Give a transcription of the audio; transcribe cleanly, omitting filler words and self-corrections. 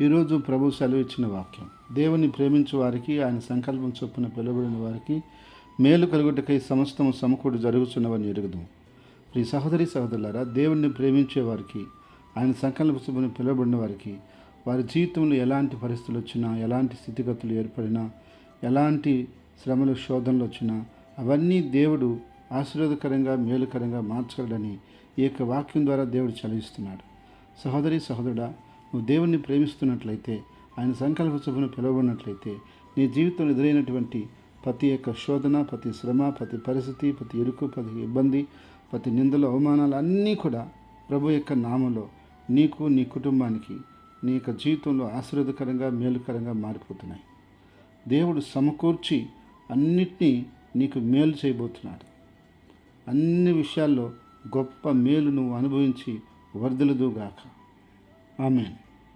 ఈరోజు ప్రభు సెలవు ఇచ్చిన వాక్యం, దేవుని ప్రేమించు వారికి, ఆయన సంకల్పం చొప్పున పిలువబడిన వారికి మేలు కలుగుటకై సమస్తము సమకూడి జరుగుతున్నవని ఎరుగుదు. ఈ సహోదరి సహోదరులారా, దేవుణ్ణి ప్రేమించే వారికి, ఆయన సంకల్పం చొప్పున పిలువబడిన వారికి వారి జీవితంలో ఎలాంటి పరిస్థితులు వచ్చినా, ఎలాంటి స్థితిగతులు ఏర్పడినా, ఎలాంటి శ్రమలు శోధనలు వచ్చినా అవన్నీ దేవుడు ఆశీర్వాదకరంగా మేలుకరంగా మార్చగలడని ఈ యొక్క వాక్యం ద్వారా దేవుడు చదివిస్తున్నాడు. సహోదరి సహోదరుడా, నువ్వు దేవుణ్ణి ప్రేమిస్తున్నట్లయితే, ఆయన సంకల్ప చొప్పున పిలువబడినట్లయితే, నీ జీవితంలో ఎదురైనటువంటి ప్రతి యొక్క శోధన, ప్రతి శ్రమ, ప్రతి పరిస్థితి, ప్రతి ఇరుకు, ప్రతి ఇబ్బంది, ప్రతి నిందలు, అవమానాలు అన్నీ కూడా ప్రభు యొక్క నామంలో నీకు, నీ కుటుంబానికి, నీ యొక్క జీవితంలో ఆశీర్వాదకరంగా మేలుకరంగా మారిపోతున్నాయి. దేవుడు సమకూర్చి అన్నిటినీ నీకు మేలు చేయబోతున్నాడు. అన్ని విషయాల్లో గొప్ప మేలు నువ్వు అనుభవించి వర్ధిల్లుదుగాక. ఆమేన్.